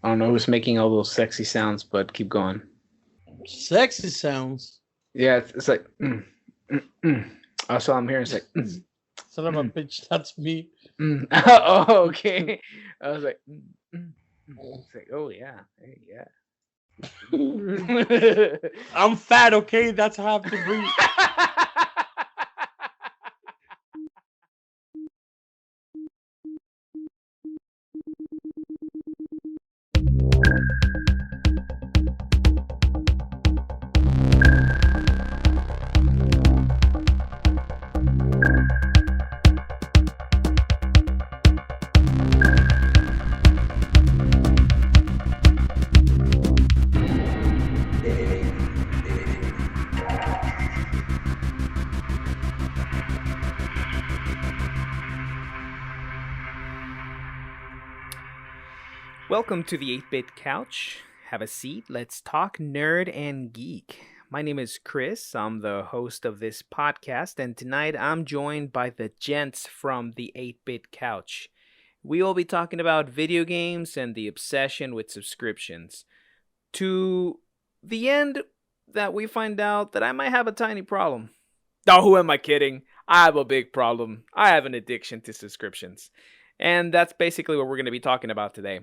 I don't know who's making all those sexy sounds, but keep going. Sexy sounds. Yeah, it's like. Also, I'm hearing it's like. Son of a Mm, bitch, that's me. Oh, okay. I was like. It's like, oh yeah, hey, yeah. I'm fat, okay? That's how I have to breathe. Welcome to the 8-Bit Couch. Have a seat. Let's talk nerd and geek. My name is Chris. I'm the host of this podcast, and tonight I'm joined by the gents from the 8-Bit Couch. We will be talking about video games and the obsession with subscriptions. To the end that we find out that I might have a tiny problem. Oh, who am I kidding? I have a big problem. I have an addiction to subscriptions. And that's basically what we're going to be talking about today.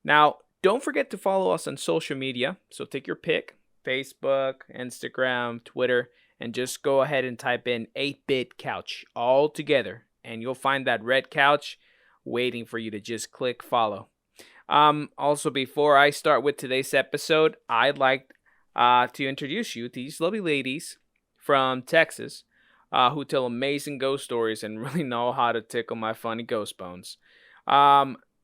Now, don't forget to follow us on social media. So take your pick, Facebook, Instagram, Twitter, and just go ahead and type in 8-Bit Couch all together. And you'll find that red couch waiting for you to just click follow. Also, before I start with today's episode, I'd like to introduce you to these lovely ladies from Texas who tell amazing ghost stories and really know how to tickle my funny ghost bones.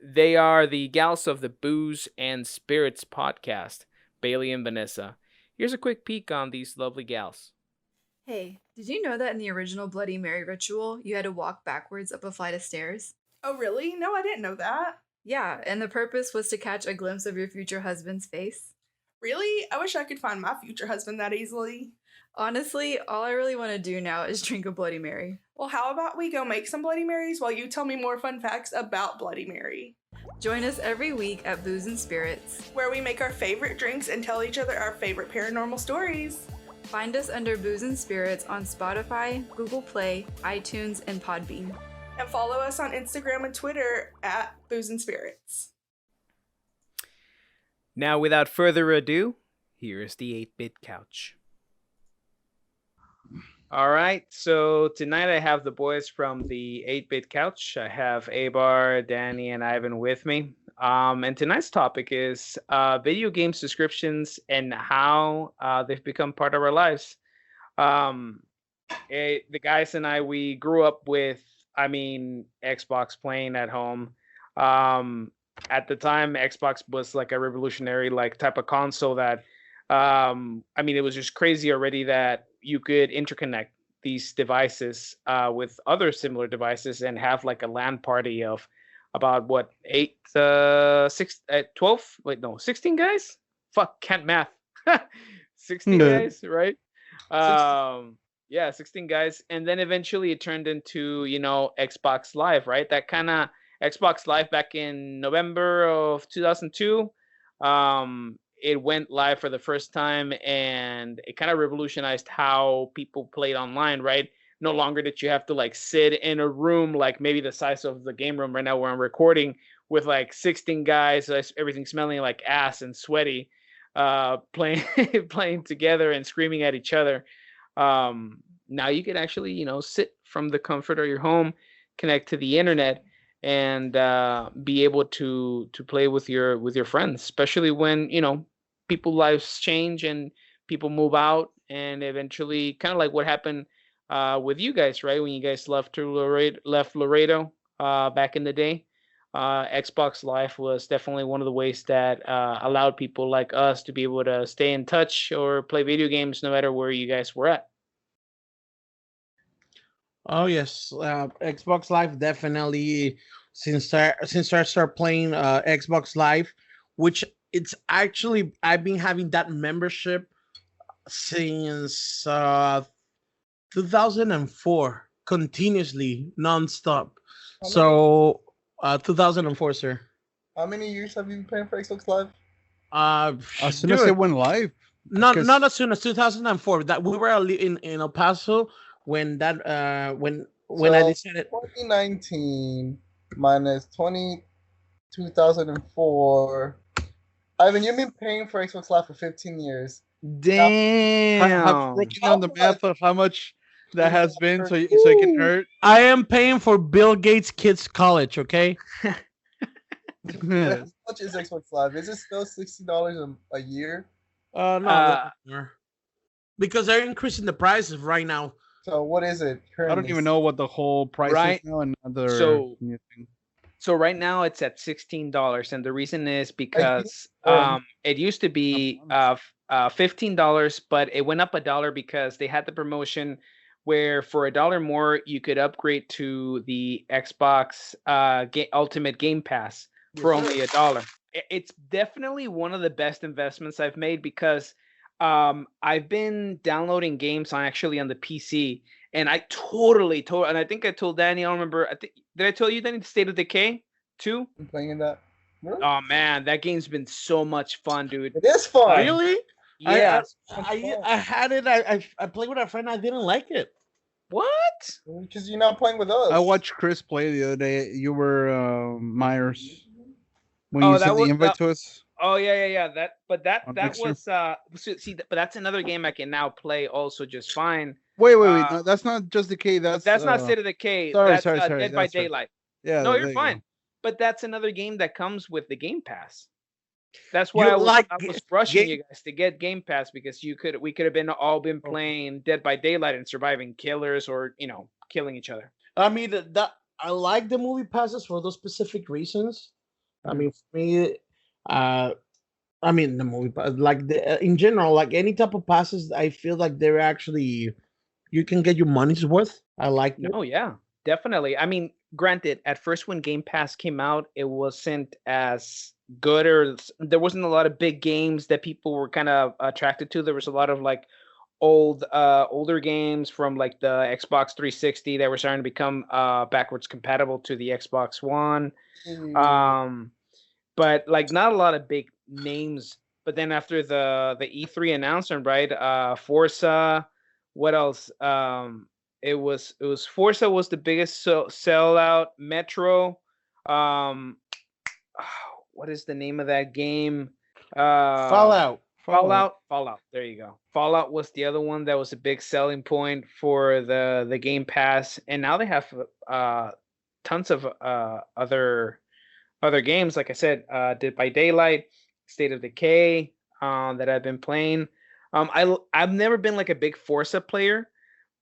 They are the gals of the Booze and Spirits podcast, Bailey and Vanessa. Here's a quick peek on these lovely gals. Hey, did you know that in the original Bloody Mary ritual, you had to walk backwards up a flight of stairs? Oh, really? No, I didn't know that. Yeah, and the purpose was to catch a glimpse of your future husband's face. Really? I wish I could find my future husband that easily. Honestly, all I really want to do now is drink a Bloody Mary. Well, how about we go make some Bloody Marys while you tell me more fun facts about Bloody Mary? Join us every week at Booze and Spirits, where we make our favorite drinks and tell each other our favorite paranormal stories. Find us under Booze and Spirits on Spotify, Google Play, iTunes, and Podbean. And follow us on Instagram and Twitter at Booze and Spirits. Now, without further ado, here is the 8-Bit Couch. All right, so tonight I have the boys from the 8-Bit Couch. I have Abar, Danny, and Ivan with me. And tonight's topic is video game subscriptions and how they've become part of our lives. The guys and I, we grew up with, Xbox playing at home. At the time, Xbox was like a revolutionary type of console that, it was just crazy already that you could interconnect these devices with other similar devices and have like a LAN party of about 16 guys? Fuck, can't math. 16 guys, right? 16 guys. And then eventually it turned into, Xbox Live, right? That kind of Xbox Live back in November of 2002. It went live for the first time and it kind of revolutionized how people played online, right? No longer did you have to sit in a room like maybe the size of the game room right now where I'm recording with 16 guys, everything smelling like ass and sweaty, playing together and screaming at each other. Now you can actually, sit from the comfort of your home, connect to the internet, and be able to play with your friends, especially when people lives change and people move out, and eventually kind of like what happened with you guys, right? When you guys left Laredo back in the day, Xbox Live was definitely one of the ways that allowed people like us to be able to stay in touch or play video games no matter where you guys were at. Oh yes, Xbox Live definitely. Since I started playing Xbox Live, which it's actually I've been having that membership since 2004, continuously, nonstop. So 2004, sir. How many years have you been paying for Xbox Live? As soon as it Dude, went live, not as soon as 2004. That we were in El Paso when that when I So decided. 2019 minus 2004. Ivan, you've been paying for Xbox Live for 15 years. have Damn. broken down the math of how much that has been, so it can hurt. I am paying for Bill Gates' kids' college. Okay. Wait, how much is Xbox Live? Is it still $60 a year? No, Uh, more. Because they're increasing the prices right now. So what is it I currently? don't even know what the whole price Right. is now. Another So- new thing. So right now it's at $16, and the reason is because or- it used to be $15, but it went up $1 because they had the promotion where for $1 more you could upgrade to the Xbox Ultimate Game Pass for only $1. It's definitely one of the best investments I've made because I've been downloading games on the PC, and I totally, and I think I told Danny, I don't remember. Did I tell you, Danny, the State of Decay 2? I'm playing that. Really? Oh man, that game's been so much fun, dude. It is fun. Really? Yeah. I had it. I played with a friend. I didn't like it. What? Because you're not playing with us. I watched Chris play the other day. You were Myers when Oh, you that sent the was- invite to us. Oh yeah. That On that Mixer? was but that's another game I can now play also just fine. Wait. Uh, No, that's not just Decay. That's That's not State of Decay. sorry, That's sorry, Dead by that's right. Daylight. Yeah. No, there you're you go. fine. But that's another game that comes with the Game Pass. That's why You I was, like I was rushing Game- you guys to get Game Pass because we could have been all been playing Dead by Daylight and surviving killers or killing each other. I mean that I like the movie passes for those specific reasons. I mean, for me, I mean the movie pass, like in general, like any type of passes, I feel like they're actually you can get your money's worth. I like it. No, yeah, definitely. I mean, granted, at first when Game Pass came out, it wasn't as good, or there wasn't a lot of big games that people were kind of attracted to. There was a lot of like older games from like the Xbox 360 that were starting to become backwards compatible to the Xbox One. But like not a lot of big names. But then after the E3 announcement, right? Forza, what else? It was Forza was the biggest sellout. Metro, what is the name of that game? Fallout. Fallout. There you go. Fallout was the other one that was a big selling point for the Game Pass, and now they have tons of other games. Like I said, Dead by Daylight, State of Decay, that I've been playing. I've never been like a big Forza player,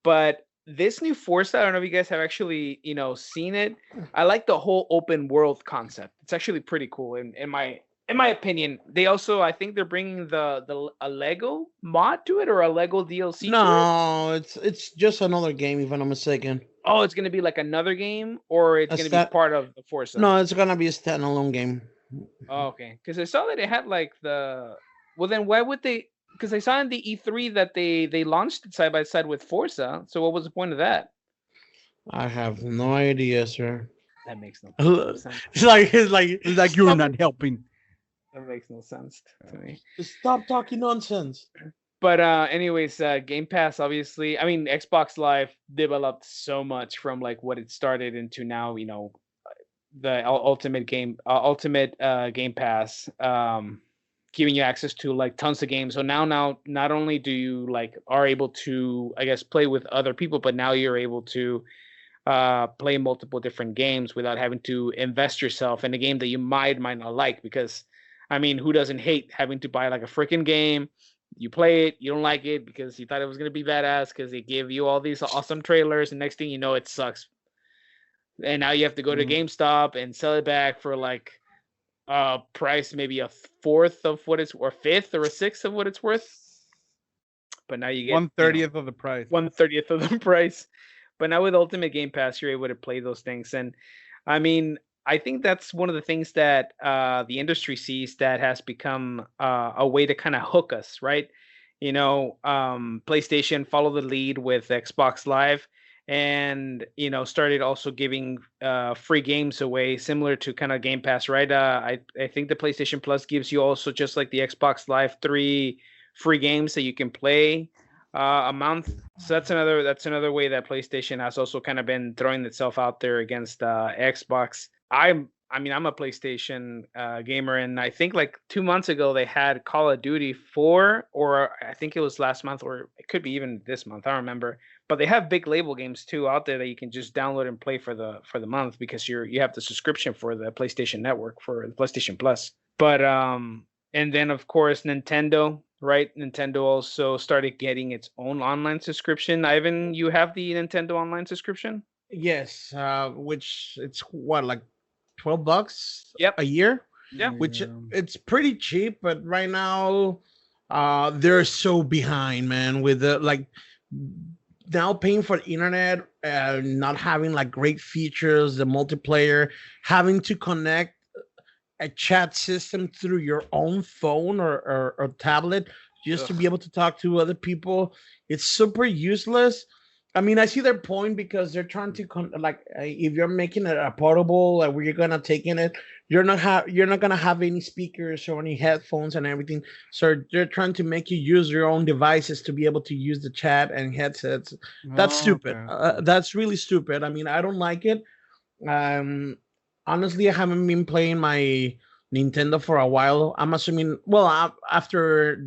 but this new Forza, I don't know if you guys have actually seen it. I like the whole open world concept. It's actually pretty cool in my opinion. They also, I think they're bringing a Lego mod to it or a Lego DLC. To it. No, it's just another game, if I'm not mistaken. Oh, it's gonna be like another game, or it's gonna be part of the Forza. No, it's gonna be a standalone game. Oh, okay, because I saw that it had like Well, then why would they? Because I saw in the E3 that they launched it side by side with Forza. So what was the point of that? I have no idea, sir. That makes no sense. It's like It's like you're not helping. That makes no sense to me. stop talking nonsense. But anyways, Game Pass, obviously. I mean, Xbox Live developed so much from like what it started into now. The ultimate Game Pass, giving you access to like tons of games. So now not only do you like are able to, I guess, play with other people, but now you're able to play multiple different games without having to invest yourself in a game that you might not like. Because I mean, who doesn't hate having to buy like a freaking game? You play it, you don't like it because you thought it was gonna be badass because they give you all these awesome trailers, and next thing you know, it sucks. And now you have to go to GameStop and sell it back for like price maybe a fourth of what it's, or fifth or a sixth of what it's worth. But now you get 1/30th of the price. 1/30th of the price. But now with Ultimate Game Pass, you're able to play those things. And I mean, I think that's one of the things that the industry sees that has become a way to kind of hook us, right? PlayStation followed the lead with Xbox Live, and started also giving free games away, similar to kind of Game Pass, right? I think the PlayStation Plus gives you also, just like the Xbox Live, 3 free games that you can play a month. So that's another way that PlayStation has also kind of been throwing itself out there against Xbox. I'm a PlayStation gamer, and I think like 2 months ago they had Call of Duty 4, or I think it was last month, or it could be even this month. I don't remember. But they have big label games too out there that you can just download and play for the month, because you have the subscription for the PlayStation Network, for the PlayStation Plus. But and then of course Nintendo, right? Nintendo also started getting its own online subscription. Ivan, you have the Nintendo online subscription? Yes, which it's what, like $12 Yep. a year, Yeah. which it's pretty cheap. But right now, they're so behind, man, with the like now paying for the internet, not having like great features, the multiplayer, having to connect a chat system through your own phone or tablet just to be Ugh. able to talk to other people. It's super useless. I mean, I see their point, because they're trying to if you're making it a portable, like where you're gonna take in it, you're not gonna have any speakers or any headphones and everything. So they're trying to make you use your own devices to be able to use the chat and headsets. That's Oh, stupid. okay. That's really stupid. I mean, I don't like it. Um, Honestly, I haven't been playing my Nintendo for a while. I'm assuming, well, after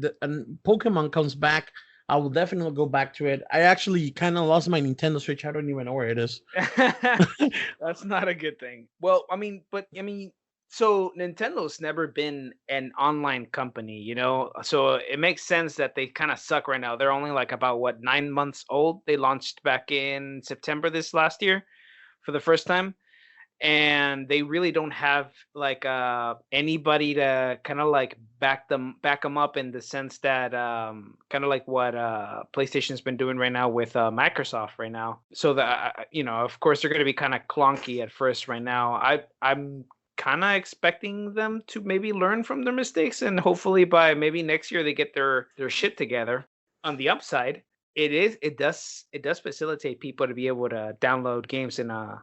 Pokemon comes back, I will definitely go back to it. I actually kind of lost my Nintendo Switch. I don't even know where it is. That's not a good thing. Well, so Nintendo's never been an online company. So it makes sense that they kind of suck right now. They're only like about, what, 9 months old. They launched back in September this last year for the first time, and they really don't have like anybody to kind of like back them up, in the sense that kind of like what PlayStation's been doing right now with Microsoft right now. So that of course they're going to be kind of clunky at first right now. I'm kind of expecting them to maybe learn from their mistakes, and hopefully by maybe next year they get their shit together. On the upside, it does facilitate people to be able to download games in a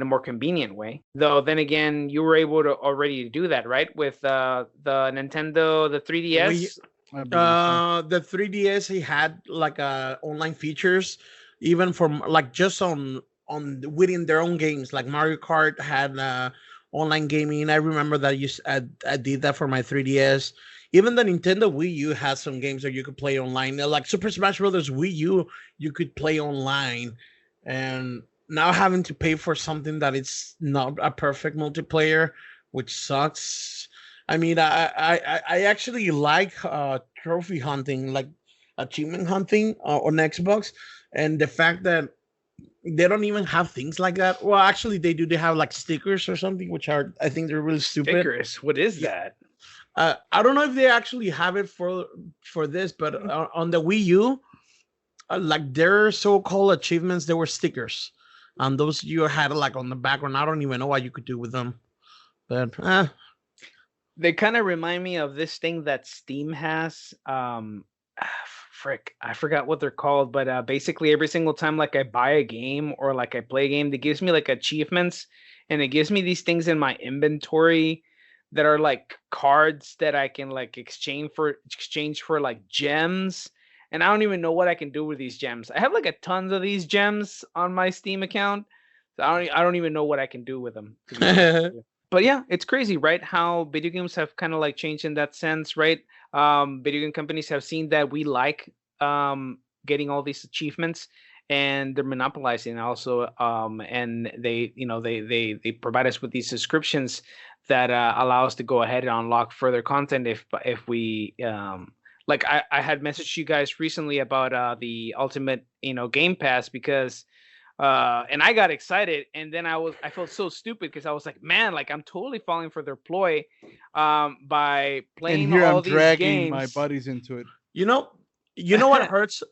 more convenient way. Though then again, you were able to already do that, right? With the Nintendo, the We 3DS. I believe so. The 3DS, it had like online features, even from like just within their own games. Like Mario Kart had online gaming. I remember that I did that for my 3DS. Even the Nintendo Wii U has some games that you could play online. Like Super Smash Brothers Wii U, you could play online, and now having to pay for something that it's not a perfect multiplayer, which sucks. I mean, I actually like trophy hunting, like achievement hunting on Xbox, and the fact that they don't even have things like that. Well, actually, they do. They have like stickers or something, which are, I think, they're really stupid. Stickers. What is Yeah. that? I don't know if they actually have it for this, but on the Wii U, like their so-called achievements, there were stickers, and those you had like on the background. I don't even know what you could do with them, but They kind of remind me of this thing that Steam has. Frick, I forgot what they're called, but basically every single time like I buy a game or like I play a game, that gives me like achievements, and it gives me these things in my inventory that are like cards that I can like exchange for like gems. And I don't even know what I can do with these gems. I have like a tons of these gems on my Steam account. So I don't even know what I can do with them, to be honest with you. But yeah, it's crazy, right? How video games have kind of like changed in that sense, right? Video game companies have seen that we like getting all these achievements, and they're monopolizing also. And they provide us with these subscriptions that allow us to go ahead and unlock further content if we like I had messaged you guys recently about the Ultimate Game Pass, because and I got excited, and then I felt so stupid, because I was like, man, like I'm totally falling for their ploy by And playing here all I'm these dragging my games. buddies into it. you know, you know what hurts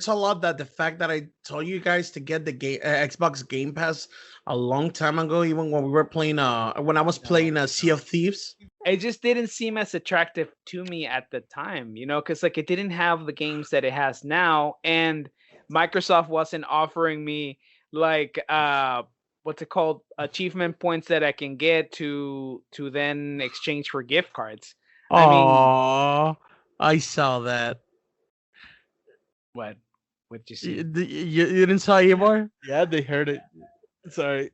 a lot, that the fact that I told you guys to get the Xbox Game Pass a long time ago, even when we were playing when I was playing Sea of Thieves. It just didn't seem as attractive to me at the time, because like it didn't have the games that it has now. And Microsoft wasn't offering me like what's it called, achievement points that I can get to then exchange for gift cards. I mean, Oh, I saw that. what? What'd you see? You didn't saw Ybor? Yeah, they heard it. Sorry.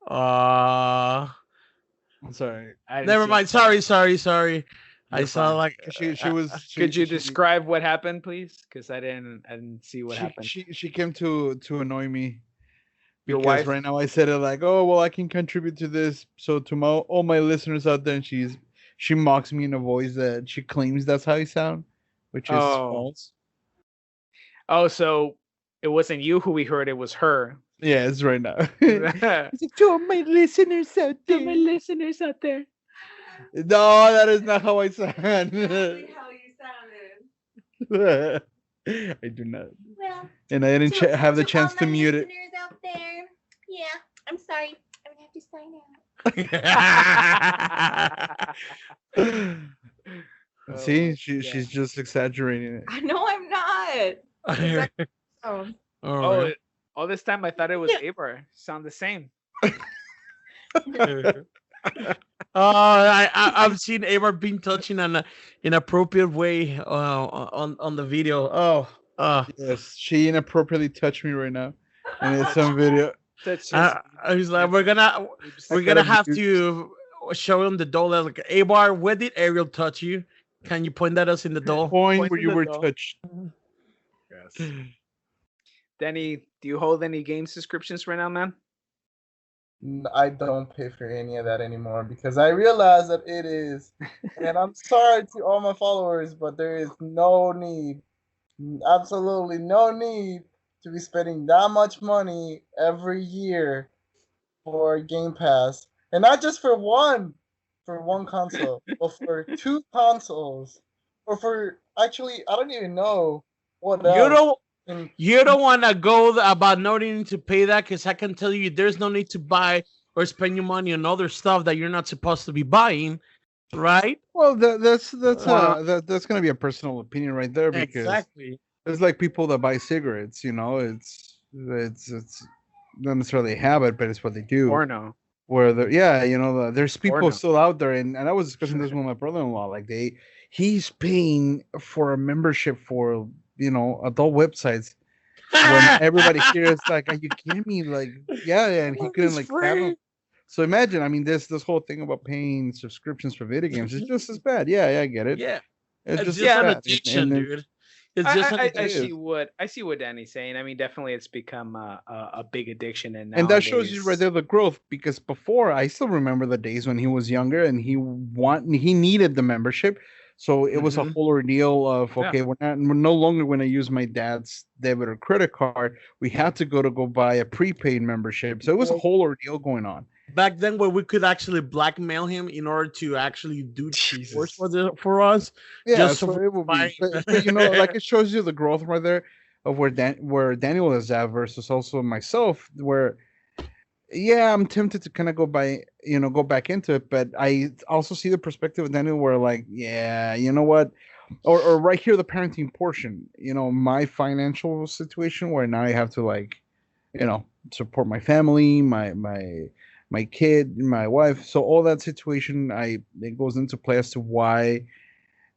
Uh I'm sorry. I didn't Never see mind. it. Sorry. I You're saw fine. like She was Could you describe what happened, please? Because I didn't see what happened. she came to annoy me Your because wife? right now I said it like, oh well, I can contribute to this. So to all my listeners out there, and she mocks me in a voice that she claims that's how I sound, which is Oh. false. Oh, so it wasn't you who we heard, it was her. Yeah, it's right now. To It's like, to all my listeners out my there. listeners out there. No, that is not how I sound. Exactly how you sounded. I do not. Well, And I didn't have the chance to mute it. listeners out there, yeah, I'm sorry. I'm gonna have to sign out. See, Oh, she's just exaggerating it. I know I'm not. Oh, Oh, all this time I thought it was Abra. Sound the same. I've seen Amar being touching in an inappropriate way on the video. Yes, she inappropriately touched me right now, and it's some video. That's just, I was like, we're gonna have to show him the doll. Like, Abar, where did Ariel touch you? Can you point at us in the doll? Point where in you the were doll. touched. yes. Danny, do you hold any game subscriptions right now, man? I don't pay for any of that anymore because I realize that it is, and I'm sorry to all my followers, but there is no need, absolutely no need to be spending that much money every year for Game Pass, and not just for one console, but for two consoles, or for actually I don't even know what else. You don't want to go about not needing to pay that, because I can tell you there's no need to buy or spend your money on other stuff that you're not supposed to be buying, right? Well, that's gonna be a personal opinion right there, because Exactly. it's like people that buy cigarettes. You know, it's not necessarily a habit, but it's what they do. Or no? Where there's people no. still out there, and I was discussing this with my brother-in-law. Like he's paying for a membership for adult websites when everybody here is like, are you kidding me? Like, yeah, and he couldn't like have them. So imagine, I mean, this whole thing about paying subscriptions for video games is just as bad. Yeah, I get it. Yeah, it's just an as bad. addiction, dude. It's just an I addiction. see what Danny's saying. I mean, definitely, it's become a big addiction, and that shows you right there the growth. Because before, I still remember the days when he was younger and he needed the membership. So it was a whole ordeal of, okay, we're no longer going to use my dad's debit or credit card. We had to go buy a prepaid membership. So it was a whole ordeal going on. Back then, where we could actually blackmail him in order to actually do chores for us. Yeah, just so so it will be. But, like it shows you the growth right there of where Daniel is at versus also myself, where yeah, I'm tempted to kind of go back into it, but I also see the perspective of Daniel where, like, yeah, you know what, or right here the parenting portion, my financial situation where now I have to, like, support my family, my kid, my wife, so all that situation, it goes into play as to why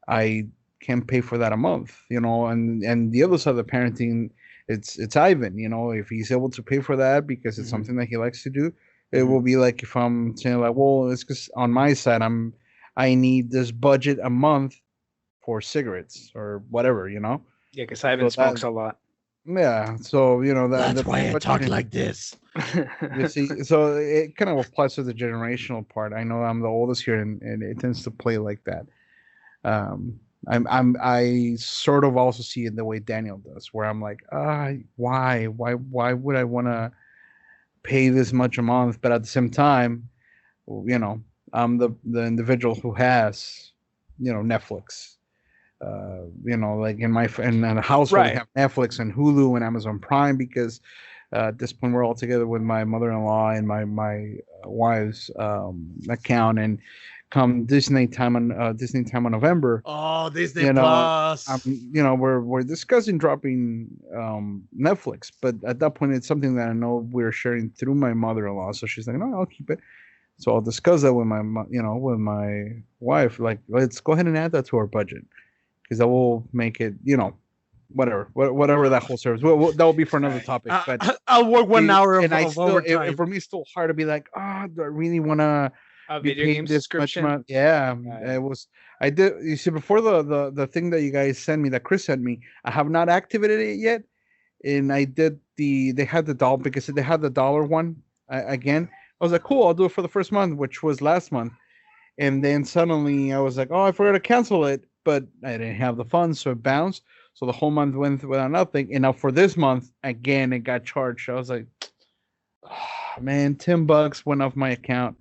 I can't pay for that a month, and the other side of the parenting. It's Ivan, if he's able to pay for that because it's something that he likes to do, it will be like if I'm saying like, well, it's because on my side I need this budget a month for cigarettes or whatever, Yeah, because Ivan smokes a lot. Yeah, so that's why I talk like this. You see, so it kind of applies to the generational part. I know I'm the oldest here, and it tends to play like that. I sort of also see it the way Daniel does, where I'm like, why would I want to pay this much a month? But at the same time, I'm the individual who has, Netflix, like in a house where we have Netflix and Hulu and Amazon Prime, because At this point, we're all together with my mother-in-law and my wife's account, and come Disney time on November, Oh, Disney you know, Plus. we're discussing dropping Netflix, but at that point, it's something that I know we're sharing through my mother-in-law, so she's like, no, I'll keep it. So I'll discuss that with with my wife. Like, let's go ahead and add that to our budget because that will make it, whatever that whole service. That will be for another topic. But I'll work 1 hour and I of still, overtime. for me, it's still hard to be like, do I really want to A be video paying game this much subscription. money? Yeah, Right. it was. I did. You see, before the thing that you guys sent me, that Chris sent me, I have not activated it yet, and I did they had the dollar because they had the dollar one again. I was like, cool, I'll do it for the first month, which was last month. And then suddenly I was like, oh, I forgot to cancel it, but I didn't have the funds, so it bounced. So the whole month went without nothing. And now for this month, again, it got charged. I was like, oh, man, $10 went off my account.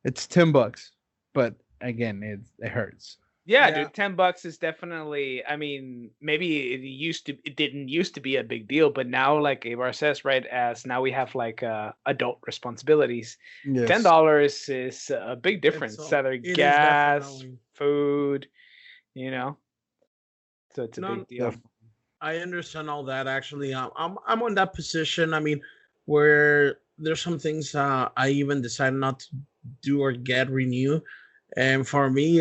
It's $10, but again, it hurts. Yeah, Yeah. dude, $10 is definitely. I mean, maybe it didn't used to be a big deal, but now, like Abar says, right, as now we have like adult responsibilities, Yes. $10 is a big difference. It's, Either it is gas, definitely. food, you know, so it's a No, big deal. I understand all that. Actually, I'm on that position. I mean, where there's some things I even decided not to do or get renew, and for me,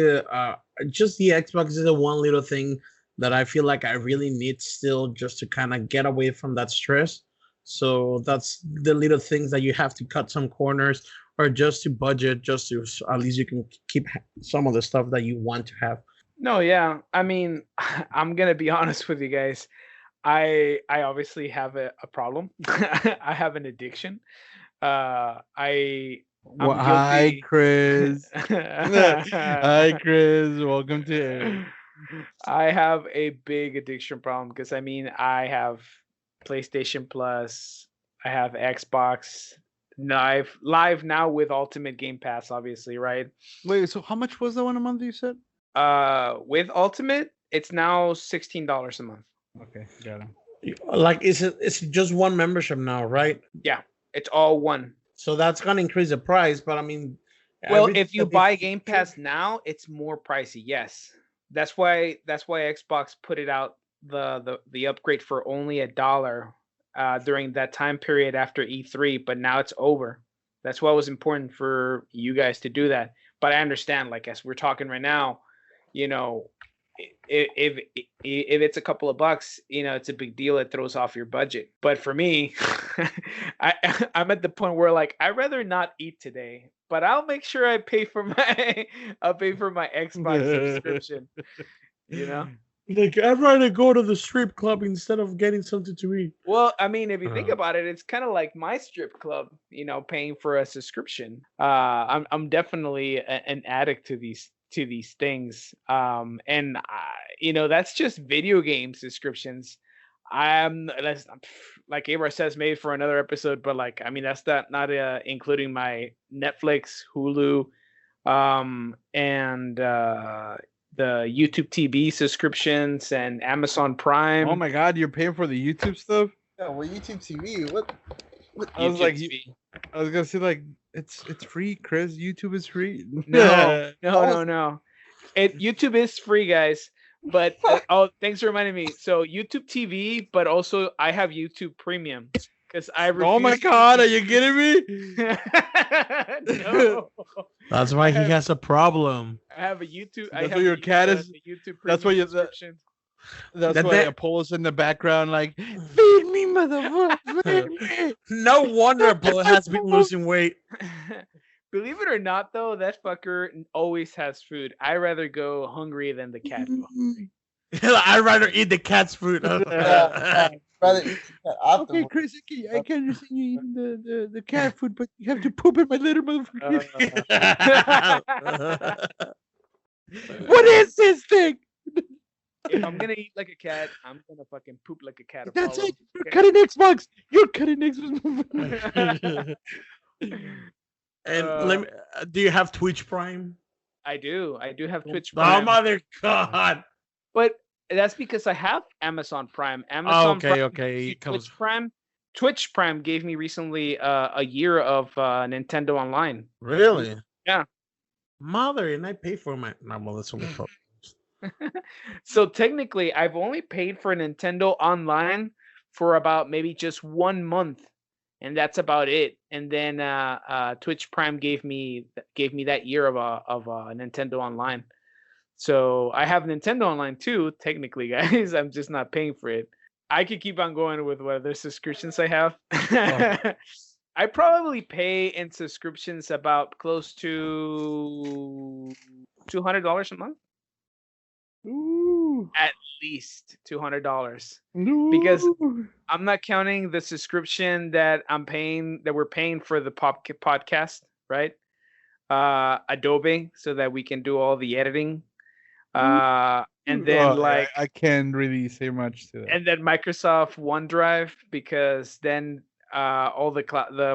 just the Xbox is the one little thing that I feel like I really need still just to kind of get away from that stress. So that's the little things that you have to cut some corners or just to budget, just to at least you can keep some of the stuff that you want to have. No, yeah. I mean, I'm gonna be honest with you guys. I obviously have a problem. I have an addiction. Well, I'm hi, guilty. Chris. Hi, Chris. Welcome to. I have a big addiction problem because I mean I have PlayStation Plus, I have Xbox live now with Ultimate Game Pass, obviously, right? Wait, so how much was that one a month you said? With Ultimate, it's now $16 a month. Okay, got it. Like it's just one membership now, right? Yeah, it's all one. So that's gonna increase the price, but I mean, Well, everything if you that they buy feature- Game Pass now, it's more pricey. Yes, that's why Xbox put it out the upgrade for only $1 during that time period after E3, but now it's over. That's why it was important for you guys to do that. But I understand, like as we're talking right now, you know, if it's a couple of bucks, it's a big deal. It throws off your budget. But for me, I'm at the point where like I'd rather not eat today, but I'll make sure I pay for my I'll pay for my Xbox subscription. You know. Like I'd rather go to the strip club instead of getting something to eat. Well, I mean, if you think Uh. about it, it's kind of like my strip club, paying for a subscription. I'm definitely an addict to these things. And that's just video game subscriptions. That's like Abra says, maybe for another episode, but like I mean that's not including my Netflix, Hulu, and the YouTube TV subscriptions and Amazon Prime. Oh my God, you're paying for the YouTube stuff? Yeah, well, YouTube TV. What? I was YouTube like, TV. I was gonna say like it's free, Chris. YouTube is free. No. YouTube is free, guys. But thanks for reminding me. So YouTube TV, but also I have YouTube Premium because I refuse. Oh my God, are you kidding me? No. That's why he has a problem. I have a YouTube. I That's have why your a- cat is- a YouTube that's why Premium you- subscription. That's That- why that- Apollo's in the background, like, feed me, motherfucker, feed me. No wonder Paul has been losing weight. Believe it or not, though, that fucker always has food. I rather go hungry than the cat. I'd rather eat the cat's food. Rather eat that Okay, afterwards. Chris, I can understand you eating the cat food, but you have to poop in my litter, motherfucker. What is this thing? If I'm gonna eat like a cat, I'm gonna fucking poop like a cat. That's Apollo. it. You're Okay? cutting Xbox. You're cutting Xbox. And let me, do you have Twitch Prime? I do. I do have Twitch Oh, Prime, mother God. but that's because I have Amazon Prime. Oh, Amazon okay, Prime okay. gives you It comes. Twitch Prime, Twitch Prime gave me recently a year of Nintendo Online. Really? Yeah. Mother, and I pay for my. No, well, that's only So technically, I've only paid for Nintendo Online for about maybe just 1 month, and that's about it. And then Twitch Prime gave me that year of Nintendo Online. So I have Nintendo Online too, technically, guys. I'm just not paying for it. I could keep on going with what other subscriptions I have. I probably pay in subscriptions about close to $200 a month. Ooh. At least $200, because I'm not counting the subscription that we're paying for the podcast, right? Adobe, so that we can do all the editing. And then I can't really say much to that. And then Microsoft OneDrive, because then all the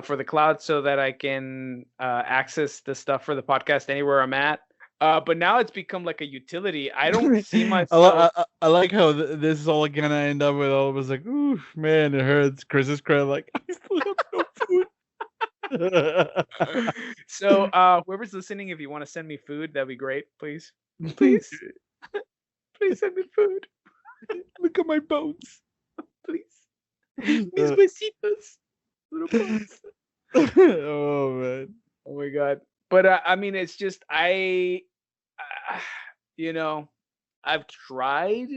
for the cloud, so that I can access the stuff for the podcast anywhere I'm at. But now it's become like a utility. I don't see myself. I like how this is all gonna end up with all of us like, ooh, man, it hurts. Chris is crying like, I still have no food. So whoever's listening, if you want to send me food, that'd be great. Please. Please send me food. Look at my bones. Please. Mis besitos. Little bones. Oh, man. Oh, my God. But, I mean, it's just, I've tried.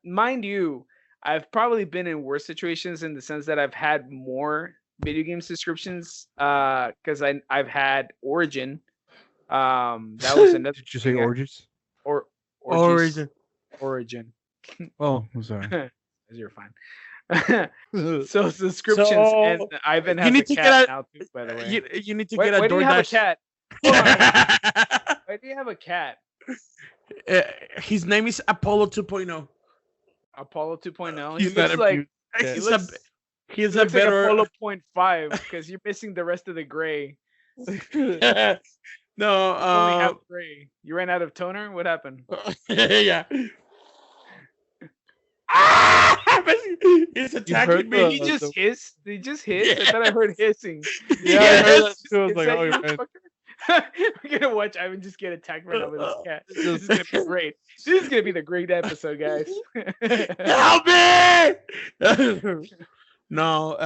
Mind you, I've probably been in worse situations in the sense that I've had more video game subscriptions, because I've had Origin. That was another. Did you say Origins? Origin. Oh, I'm sorry. You're fine. So subscriptions, and Ivan has a cat now too, by the way. You need to get a why do you have a DoorDash. cat? Why do you have a cat? His name is Apollo 2.0. Apollo 2.0. He's not a He's a like better Apollo 0.5, because you're missing the rest of the gray. No, Only half gray. You ran out of toner? What happened? Yeah. He's attacking me. He just hissed. He just hissed. I thought I heard hissing. Yeah, I heard that too. I was like, Is that oh, you, man. We're gonna watch Ivan just get attacked right now with his cat. This is gonna be great. This is gonna be the great episode, guys. Help me! No,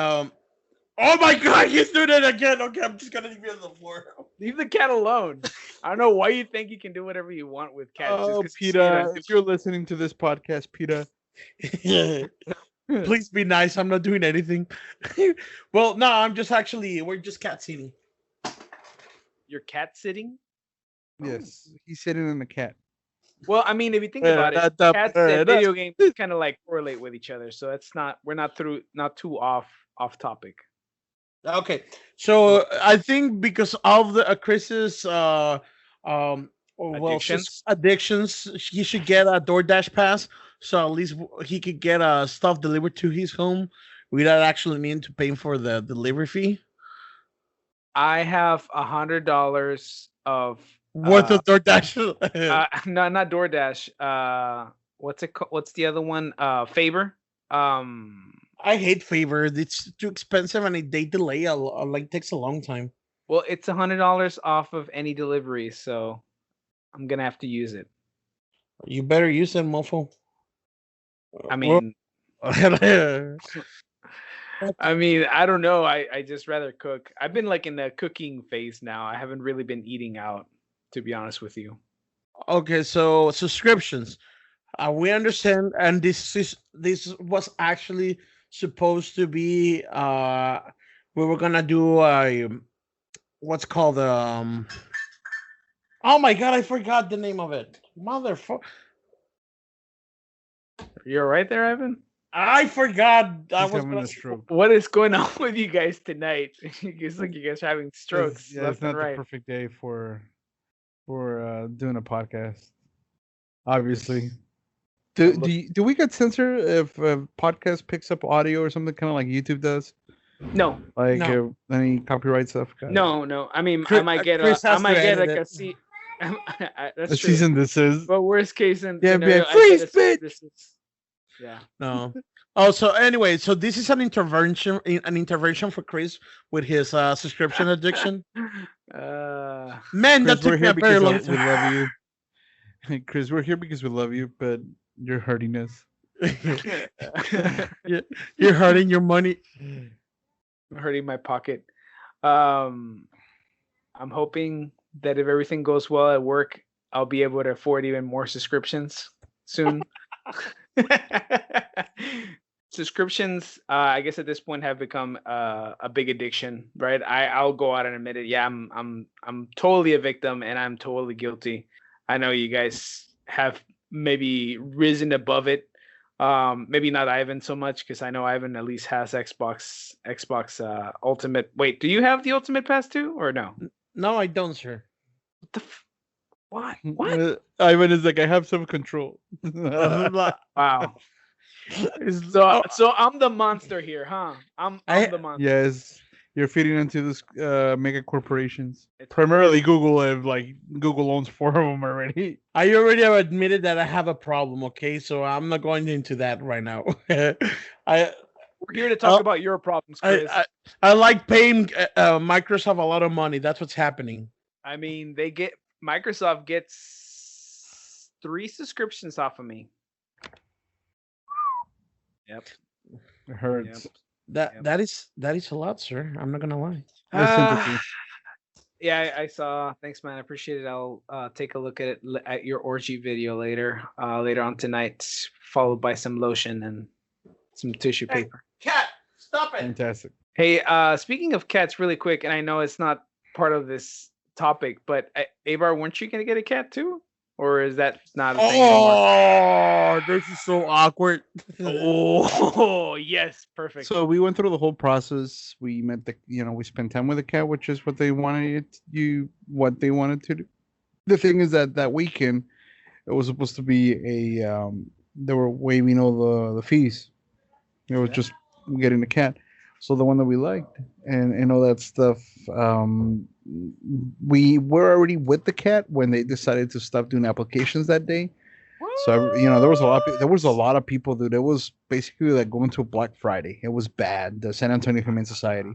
oh my God, he's doing it again. Okay, I'm just gonna leave you on the floor. Leave the cat alone. I don't know why you think you can do whatever you want with cats. Oh, just 'cause Peter, if you're listening to this podcast, Peter, Please be nice. I'm not doing anything. Well, no, we're just cat sitting. You're cat sitting? yes, he's sitting in the cat. Well, I mean, if you think about it, cats and video games kind of like correlate with each other, so we're not too off topic. Okay, so I think because of the Chris's addictions, he should get a DoorDash pass, so at least he could get stuff delivered to his home without actually needing to pay for the delivery fee. I have $100 of worth of DoorDash. No, not DoorDash. What's the other one? Favor. I hate Favor. It's too expensive and they delay takes a long time. Well, it's $100 off of any delivery, so I'm gonna have to use it. You better use it, mofo. I mean, I don't know. I just rather cook. I've been like in the cooking phase now. I haven't really been eating out, to be honest with you. Okay, so subscriptions. We understand, and this was actually supposed to be. We were gonna do what's called oh my God, I forgot the name of it. Motherfucker. You're right there, Ivan. I forgot. What is going on with you guys tonight? It's like you guys are having strokes. Yeah, it's not the perfect day for doing a podcast. Obviously. Do we get censored if a podcast picks up audio or something, kind of like YouTube does? No. Like any copyright stuff? No. I mean, I might get like a seat. That's true. Season this is. But worst case, in freeze, bitch. Yeah. No. Oh, so anyway, so this is an intervention for Chris with his subscription addiction. Uh, Man, that Chris, we're took me here a very because long we love time. you. Chris, we're here because we love you, but you're hurting us. Yeah, you're hurting your money. hurting my pocket. Um, I'm hoping that if everything goes well at work, I'll be able to afford even more subscriptions soon. Subscriptions, I guess at this point have become a big addiction, right? I'll go out and admit it. Yeah, I'm totally a victim, and I'm totally guilty. I know you guys have maybe risen above it. Maybe not Ivan so much because I know Ivan at least has Xbox Ultimate. Wait, do you have the Ultimate Pass too, or no? No, I don't, sir. What the what? What? Ivan is like, I have some control. Wow. It's- So oh, so I'm the monster here, huh? I'm I the monster. Yes, you're feeding into this mega corporations. It's- Primarily Google, like Google owns 4 of them already. I already have admitted that I have a problem. Okay, so I'm not going into that right now. I We're here to talk Oh, about your problems, Chris. I like paying Microsoft a lot of money. That's what's happening. I mean, Microsoft gets 3 subscriptions off of me. Yep. It hurts. That that is a lot, sir. I'm not gonna lie. That's sympathy. Yeah, I saw. Thanks, man. I appreciate it. I'll take a look at your orgy video later on tonight, followed by some lotion and some tissue paper. Cat, stop it. Fantastic. Hey, speaking of cats, really quick, and I know it's not part of this topic, but Abar, weren't you gonna get a cat too, or is that not a thing anymore? Oh, this is so awkward. Oh, yes, perfect. So we went through the whole process. We met we spent time with the cat, which is what they wanted to do. The thing is that weekend, it was supposed to be they were waiving all the fees. It was just getting the cat. So the one that we liked and all that stuff. We were already with the cat when they decided to stop doing applications that day. So there was a lot of people, dude. It was basically like going to a Black Friday. It was bad. The San Antonio Humane Society.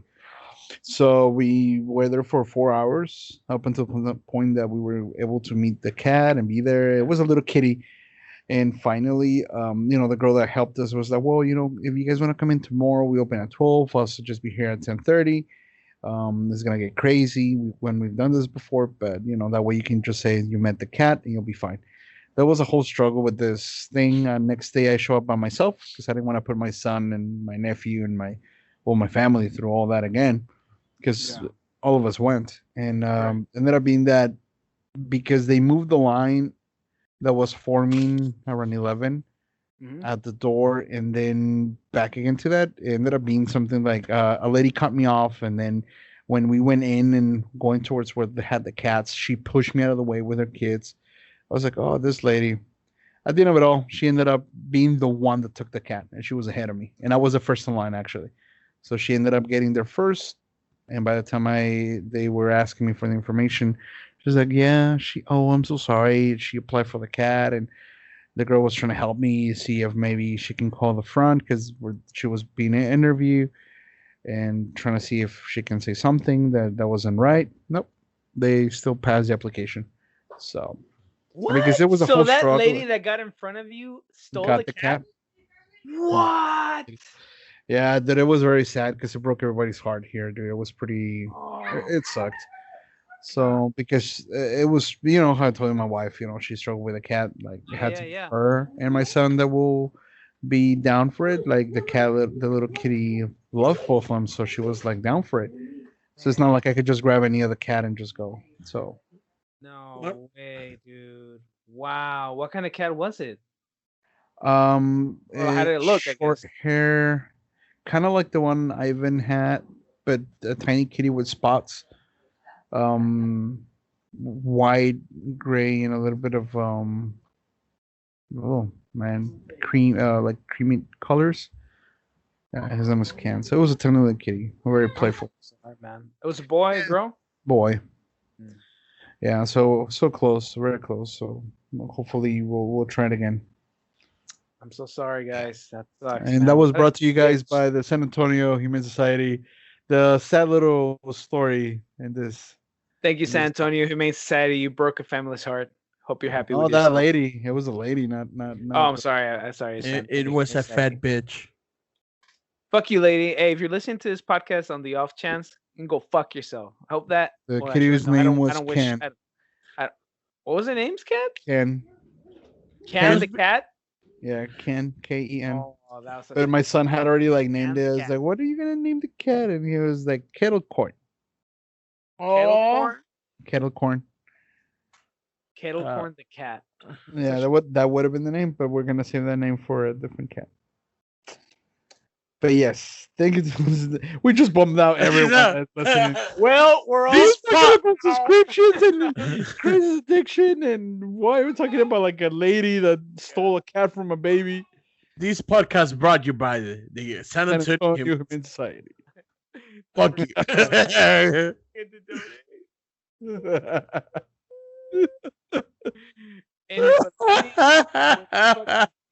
So we were there for 4 hours up until the point that we were able to meet the cat and be there. It was a little kitty. And finally, the girl that helped us was like, well, if you guys want to come in tomorrow, we open at 12. I'll just be here at 10:30. This is gonna get crazy when we've done this before, but that way you can just say you met the cat and you'll be fine. There was a whole struggle with this thing. Next day I show up by myself because I didn't want to put my son and my nephew and my family through all that again because all of us went and ended up being that because they moved the line that was forming around 11 at the door and then back again to that. It ended up being something like a lady cut me off, and then when we went in and going towards where they had the cats, she pushed me out of the way with her kids. I was like, oh, this lady. At the end of it all, she ended up being the one that took the cat, and she was ahead of me, and I was the first in line actually. So she ended up getting there first, and by the time they were asking me for the information, she's like, yeah, I'm so sorry. She applied for the cat, and the girl was trying to help me see if maybe she can call the front because she was being interviewed and trying to see if she can say something that wasn't right. Nope, they still passed the application. So what? Because it was a so whole that struggle. lady that got in front of you stole Got the cat? cat. What? Yeah, that it was very sad because it broke everybody's heart here, dude. It was pretty. It sucked. So because it was, how I told my wife, she struggled with a cat. Like it had to be her and my son that will be down for it. Like the little kitty loved both of them, so she was like down for it. So it's not like I could just grab any other cat and just go. So. No way, dude. Wow. What kind of cat was it? How did it look? Short hair, kind of like the one Ivan had, but a tiny kitty with spots. White, gray, and a little bit of cream, like creamy colors. His name was Ken. So it was a tiny little kitty, very playful. Sorry, man. It was a boy, a girl? Boy. Yeah, so close, very close. So hopefully we'll try it again. I'm so sorry, guys. That sucks, And man. that was What a brought to you guys bitch. by the San Antonio Humane Society. The sad little story in this. Thank you, in San this Antonio Humane Society. You broke a family's heart. Hope you're happy Oh, with that yourself. lady. It was a lady, Oh, not. I'm sorry. I'm sorry, San It Antonio was Humane a Society. fat bitch. Fuck you, lady. Hey, if you're listening to this podcast on the off chance, you can go fuck yourself. I hope that. The Well, actually, kitty's no. I name don't. I was don't wish. Ken. What was her name's cat? Ken. Can the cat? Yeah, Ken. Ken. Oh, that was such But a my son had already like named Ken it. I the was like, "What are you gonna name the cat?" And he was like, "Kettle corn." kettle corn. Kettle corn. Kettle corn the cat. Yeah, that would have been the name, but we're gonna save that name for a different cat. But yes, thank you. We just bummed out everyone that's listening. Well, we're all These fucked about now. subscriptions and crazy addiction, and why are we talking about like a lady that stole a cat from a baby? This podcast brought you by the San San Antonio Antonio Humane Humane Society. Fuck you.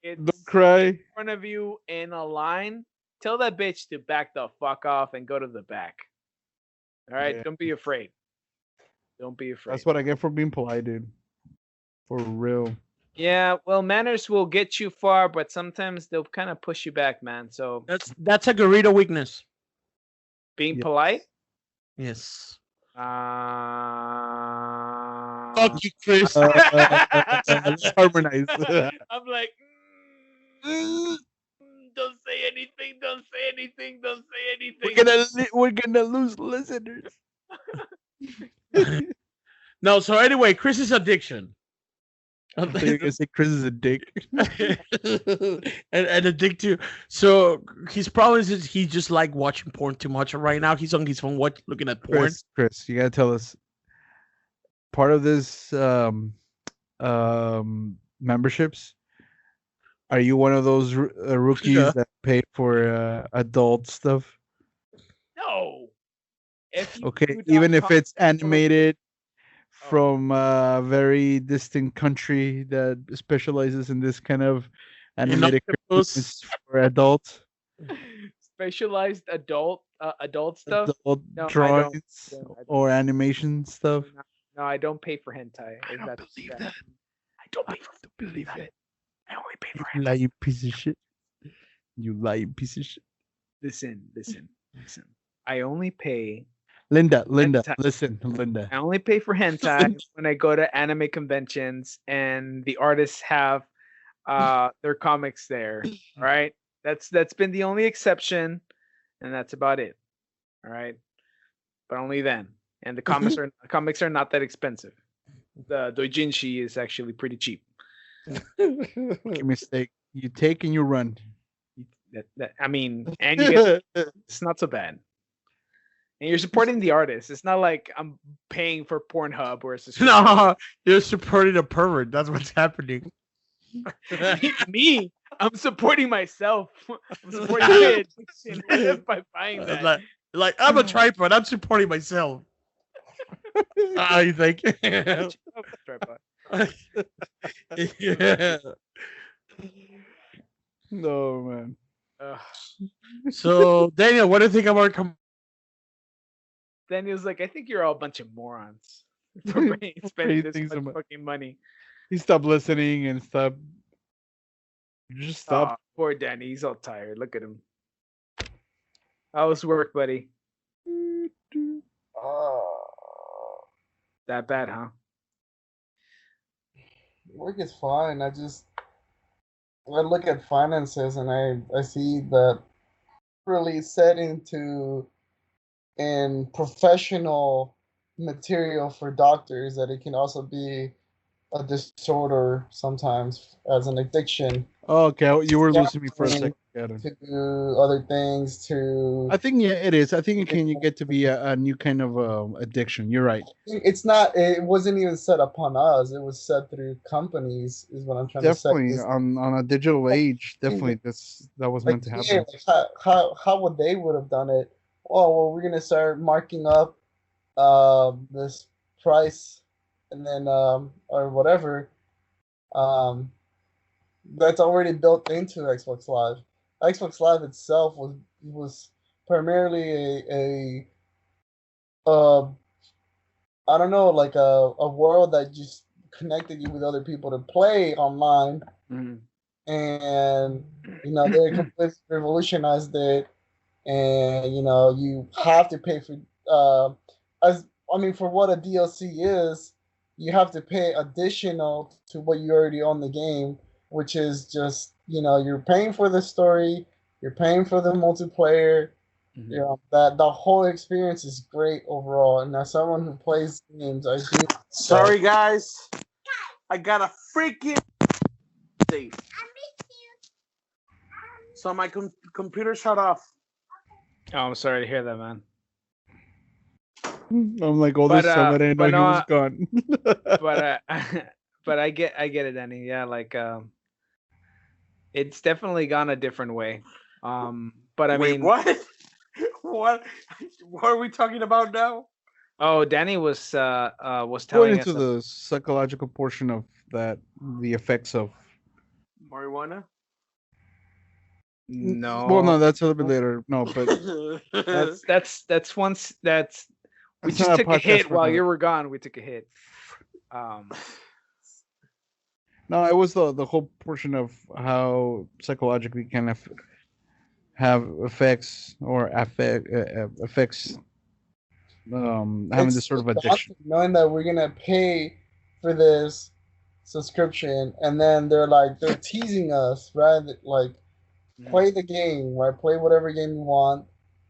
It's Cry. in front of you in a line. Tell that bitch to back the fuck off and go to the back. All right, Yeah. don't be afraid. Don't be afraid. That's what I get for being polite, dude. For real. Yeah, well, manners will get you far, but sometimes they'll kind of push you back, man. So That's a gorilla weakness. being Yes. polite. Yes. Fuck you, Chris. Let's harmonize. I'm like, don't say anything. Don't say anything. Don't say anything. We're gonna lose listeners. No, so anyway, Chris's addiction. I thought you were gonna say Chris is a dick. and addict to. So his problem is he just like watching porn too much right now. He's on his phone looking at porn. Chris, you gotta tell us. Part of this memberships. Are you one of those rookies that pay for adult stuff? No. Okay, even if it's animated from a very distant country that specializes in this kind of animated cartoons for adults. Specialized adult stuff. Adult No, drawings I don't. or animation stuff. No, I don't pay for hentai. I don't believe that. I don't believe it. I only pay for You hentai. lying piece of shit. You lying piece of shit. Listen. I only pay. Linda, hentai. listen, Linda. I only pay for hentai when I go to anime conventions and the artists have their comics there. All right, that's been the only exception, and that's about it. All right, but only then. And the comics are not that expensive. The doujinshi is actually pretty cheap. Make a mistake. You take and you run. I mean, and you get it's not so bad. And you're supporting the artist. It's not like I'm paying for Pornhub or a subscription. No, you're supporting a pervert. That's what's happening. Me, I'm supporting myself. I'm supporting my addiction by buying that. Like I'm a tripod. I'm supporting myself. You think? Yeah. No, man. So Daniel, what do you think about Daniel's like, I think you're all a bunch of morons for spending this things much about- fucking money. He stopped listening and stopped. Just stop. Aw, poor Danny, he's all tired. Look at him. How was work, buddy? That bad, huh? Work is fine. I look at finances and I see that really set into in professional material for doctors that it can also be a disorder sometimes as an addiction. Oh, okay, you were losing me for a second. To do other things to. I think it is. I think it can get to be a new kind of addiction. You're right. It's not. It wasn't even set upon us. It was set through companies. Is what I'm trying Definitely to say. on a digital age. Definitely, that was meant to happen. Yeah, how would they would have done it? Oh well, we're gonna start marking up this price, and then or whatever, that's already built into Xbox Live. Xbox Live itself was primarily a I don't know, like a world that just connected you with other people to play online, Mhm. and they completely revolutionized it. And you have to pay for uh, as I mean for what a DLC is, you have to pay additional to what you already own the game, which is just you're paying for the story, you're paying for the multiplayer. Mhm. Yeah, that the whole experience is great overall. And as someone who plays games, I do that. Sorry, guys. I got a freaking update. So my computer shut off. Oh, I'm sorry to hear that, man. I'm like, all But this time I didn't know but he no, was gone. but but I get it, Danny. Yeah, like it's definitely gone a different way. But I Wait, mean, what? what? What are we talking about now? oh, Danny was Going telling into us. the psychological portion of that, the effects of. Marijuana? Well, No, no, that's a little bit later. No, but that's once that's we it's just not a took a podcast hit for while that. you were gone. We took a hit. Um, No, it was the whole portion of how psychologically kind of have effects or affects having It's this sort so of addiction. daunting knowing that we're gonna pay for this subscription, and then they're teasing us, right? Like mhm. play the game, right? Play whatever game you want,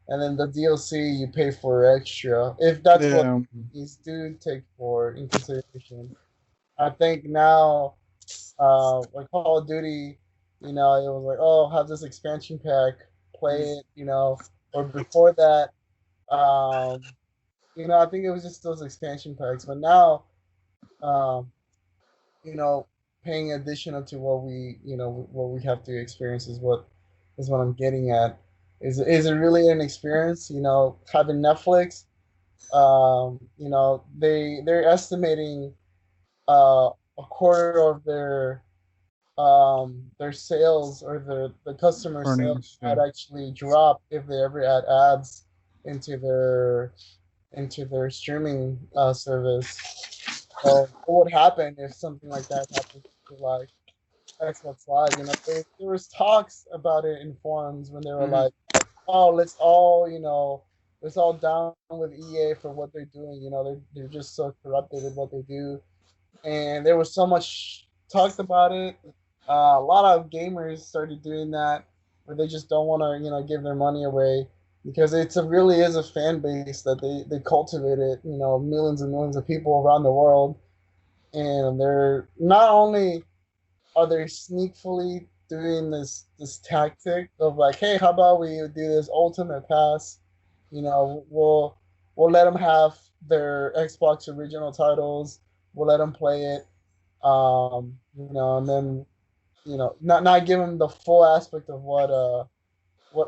and then the DLC you pay for extra. If that's what Yeah, these do take for in consideration. I think now, like Call of Duty, it was like, oh, have this expansion pack, play Mhm. it, or before that, um, I think it was just those expansion packs. But now, um, you know, paying additional to what we have to experience is what I'm getting at. Is it really an experience? Having Netflix, they're estimating a quarter of their sales, or the customer sales earnings. Yeah. might actually drop if they ever add ads into their streaming service. So what would happen if something like that happened to like Xbox Live? There was talks about it in forums when they were Mhm. like, "Oh, let's all down with EA for what they're doing. They're just so corrupted with what they do." And there was so much talked about it. A lot of gamers started doing that, where they just don't want to, give their money away, because really is a fan base that they cultivated, millions and millions of people around the world, and they're not only are they sneakily doing this tactic of like, hey, how about we do this ultimate pass? We'll let them have their Xbox original titles. We'll let them play it, and then not give them the full aspect of what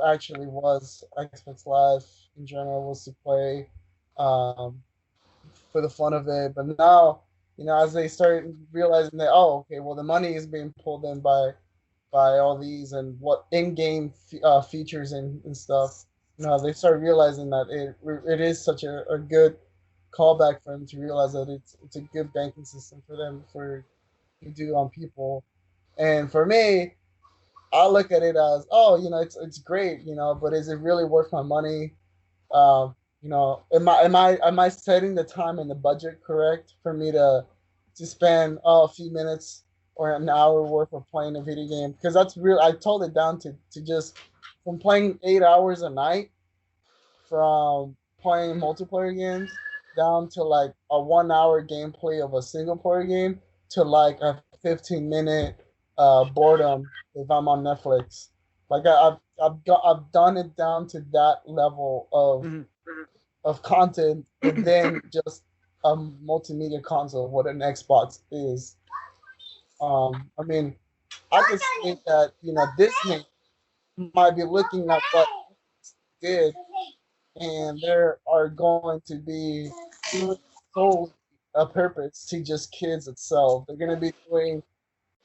actually was Xbox Live in general, was to play um, for the fun of it. But now, as they start realizing that, oh, okay, well, the money is being pulled in by all these and what in-game features and stuff. They start realizing that it is such a good callback for them to realize that it's a good banking system for them for to do on people. And for me, I look at it as, oh, it's great, but is it really worth my money? Am I setting the time and the budget correct for me to spend a few minutes or an hour worth of playing a video game? Because that's real. I told it down to just from playing 8 hours a night, from playing multiplayer games, down to like a 1 hour gameplay of a single player game, to like a 15-minute boredom if I'm on Netflix. Like I've done it down to that level Mhm. of content within just a multimedia console, what an Xbox is. I mean, I could say that Disney might be looking at what did, and there are going to be doing solely a purpose to just kids itself. They're going to be doing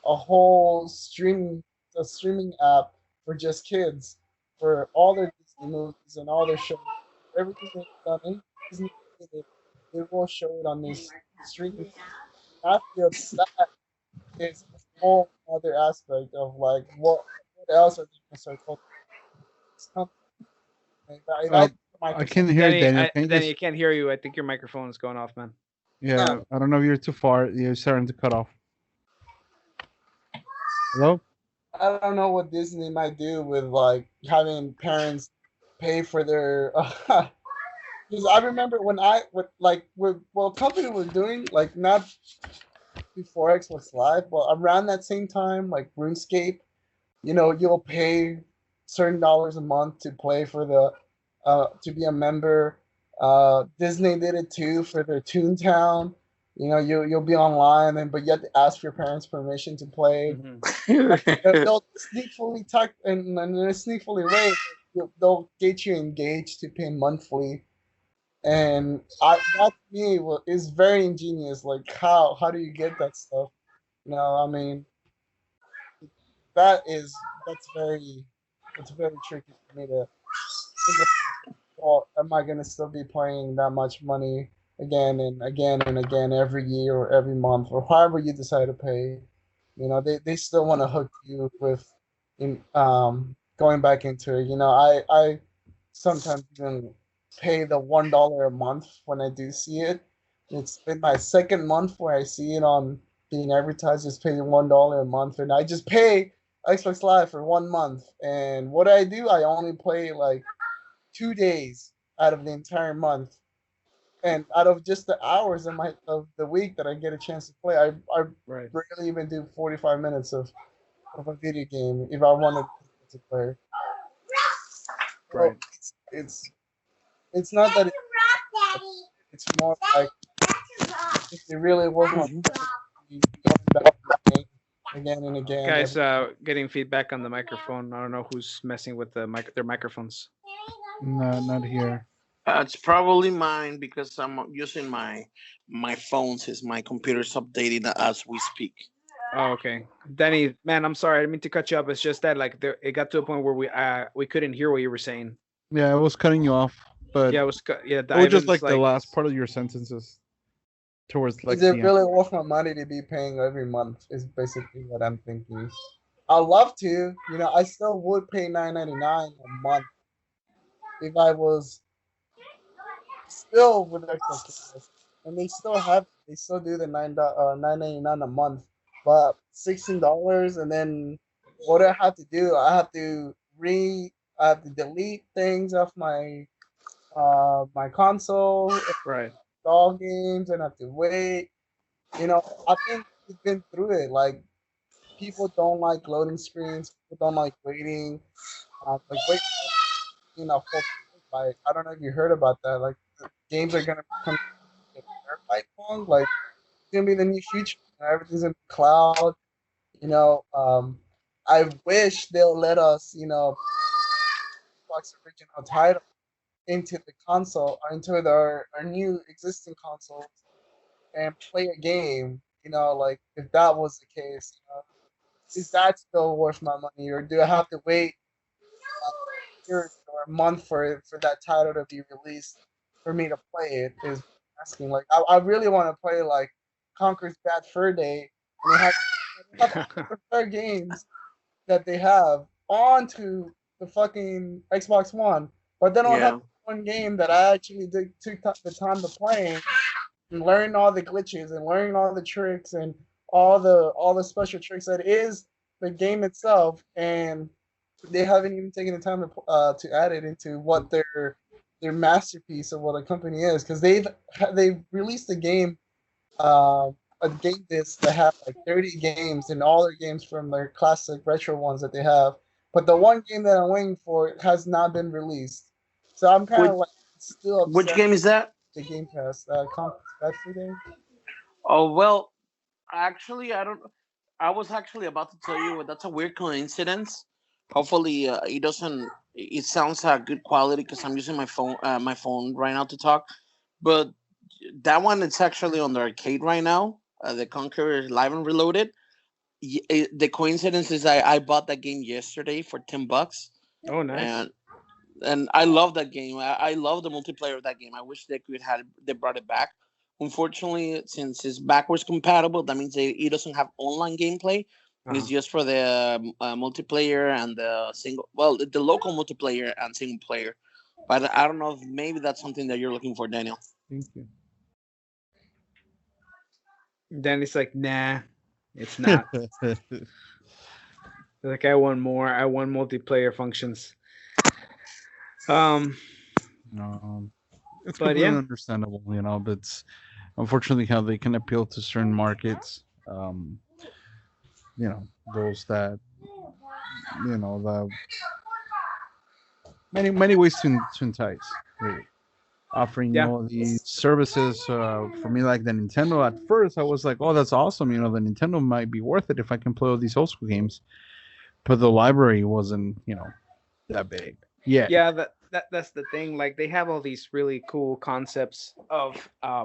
a whole streaming app for just kids for all their Disney movies and all their shows. Everything they've done in Disney, they will show it on this streaming. I feel that is a whole other aspect of like what else are they gonna start talking about? If I Uh, take I Microsoft, can hear Danny, Daniel. Can you Danny, just? I can't hear you. I think your microphone is going off, man. Yeah, no, I don't know if you're too far. You're starting to cut off. Hello. I don't know what Disney might do with like having parents pay for their. Because I remember when I what like what company was doing like not before Xbox Live, but around that same time, like RuneScape, you'll pay certain dollars a month to play for the to be a member. Disney did it too for their Toontown. You'll be online and but you have to ask your parents' permission to play. Hmm. They'll sneakily tuck and in a sneakily way they'll get you engaged to pay monthly. And that to me is very ingenious. Like how do you get that stuff? I mean that is that's very tricky for me to think about. Well, am I gonna still be playing that much money again and again and again every year or every month or however you decide to pay? They still want to hook you with in going back into it. I sometimes even pay the $1 a month when I do see it. It's been my second month where I see it on being advertised. Just paying $1 a month, and I just pay Xbox Live for 1 month. And what I do, I only play like 2 days out of the entire month. And out of just the hours of the week that I get a chance to play, I Right. barely even do 45 minutes of a video game if I wanted to play. So Right. it's not that it's more like if they really work on going back to the game again and again. Guys, getting feedback on the microphone. I don't know who's messing with their microphones. No, not here. It's probably mine because I'm using my phone since my computer's updating as we speak. Oh, okay. Danny, man, I'm sorry. I didn't mean to cut you up. It's just that like it got to a point where we couldn't hear what you were saying. Yeah, I was cutting you off, but Yeah, it was yeah. it was just Ivan's like the like last part of your sentences towards like Is it the end. really worth my money to be paying every month? Is basically what I'm thinking. I love to. I still would pay $9.99 a month if I was still with Xbox Live, and they still do the 9.99 a month, but $16, and then what I have to do, I have to delete things off my console, right. install games, and I have to wait. I think we've been through it. Like people don't like loading screens. People don't like waiting. Like wait, a full like I don't know if you heard about that. Like the games are gonna become a terabyte long. Like it's gonna be the new future. Everything's in the cloud. You know, um, I wish they'll let us, Xbox original title into the console, into our new existing consoles and play a game. Like if that was the case, is that still worth my money, or do I have to wait year or a month for that title to be released for me to play it? Is asking like I really want to play like Conker's Bad Fur Day, and they have Fur games that they have onto the fucking Xbox One, but they don't have Yeah. one game that I actually took the time to play and learn all the glitches and learn all the tricks and all the special tricks that is the game itself, and they haven't even taken the time to add it into what their masterpiece of what a company is, because they've released a game, a game disc that have like 30 games and all their games from their classic retro ones that they have. But the one game that I'm waiting for has not been released. So I'm kind Which of like still which upset game is that? with the Game Pass. Conquest Bad Day. Oh well, actually, I don't. I was actually about to tell you that's a weird coincidence. Hopefully, it doesn't. It sounds good quality because I'm using my phone right now to talk. But that one it's actually on the arcade right now. The Conqueror Live and Reloaded. The coincidence is I bought that game yesterday for $10, Oh, nice. and I love that game. I love the multiplayer of that game. I wish they brought it back. Unfortunately, since it's backwards compatible, that means it doesn't have online gameplay. It's just for the multiplayer and the single. Well, the local multiplayer and single player. But I don't know if maybe that's something that you're looking for, Daniel. Thank you. Then it's like, nah, it's not. Like I want more. I want multiplayer functions. It's But completely yeah, understandable, but it's unfortunately how they can appeal to certain markets. Those that the many ways to entice, really. Offering yeah. all these services for me, like the Nintendo. At first I was like, oh, that's awesome, the Nintendo might be worth it if I can play all these old school games, but the library wasn't that big. Yeah, that's the thing. Like they have all these really cool concepts of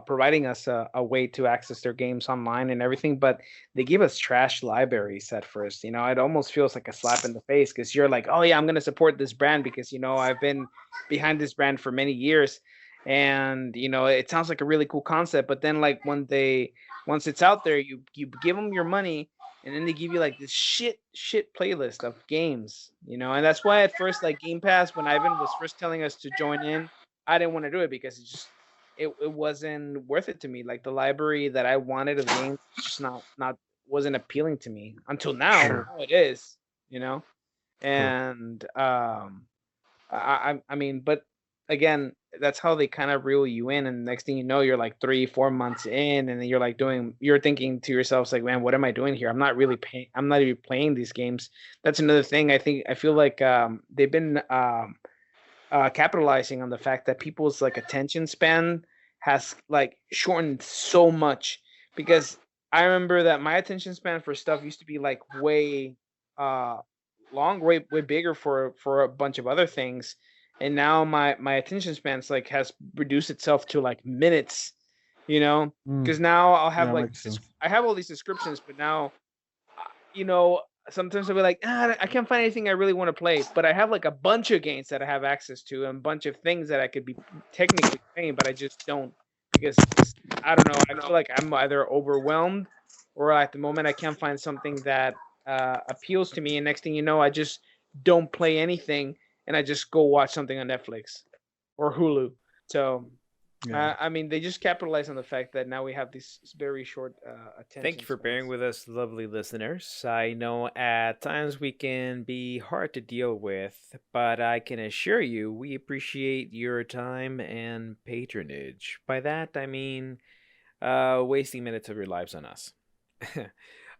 providing us a way to access their games online and everything, but they give us trash libraries at first. It almost feels like a slap in the face because you're like, oh yeah, I'm gonna support this brand because I've been behind this brand for many years, and it sounds like a really cool concept. But then like once it's out there, you give them your money, and then they give you like this shit playlist of games, and that's why at first, like Game Pass, when Ivan was first telling us to join in, I didn't want to do it because it wasn't worth it to me. Like the library that I wanted of games just not wasn't appealing to me until now. Sure. Now it is, Sure. and I mean, but again, that's how they kind of reel you in, and next thing you know, you're like 3-4 months in, and then you're thinking to yourself like, man, what am I doing here? I'm not even playing these games. That's another thing. I feel like they've been capitalizing on the fact that people's like attention span has like shortened so much, because I remember that my attention span for stuff used to be like way uh long, way bigger for a bunch of other things, and now my attention spans like has reduced itself to like minutes, because now I'll have Yeah, like makes sense. I have all these subscriptions, but now you know, sometimes I'll be like, I can't find anything I really want to play, but I have like a bunch of games that I have access to and a bunch of things that I could be technically playing, but I just don't, because I don't know. I feel like I'm either overwhelmed or at the moment I can't find something that appeals to me. And next thing you know, I just don't play anything and I just go watch something on Netflix or Hulu. So Yeah. I mean, they just capitalize on the fact that now we have these very short attention. Thank you for bearing with us, lovely listeners. I know at times we can be hard to deal with, but I can assure you we appreciate your time and patronage. By that, I mean wasting minutes of your lives on us.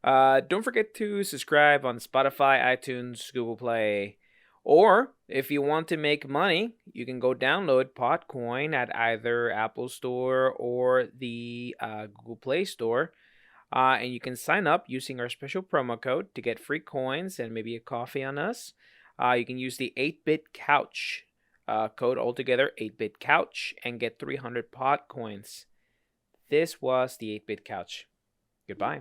Don't forget to subscribe on Spotify, iTunes, Google Play. Or if you want to make money, you can go download Potcoin at either Apple Store or the Google Play Store. And you can sign up using our special promo code to get free coins and maybe a coffee on us. You can use the 8-Bit Couch code altogether, 8-Bit Couch, and get 300 Potcoins. This was the 8-Bit Couch. Goodbye.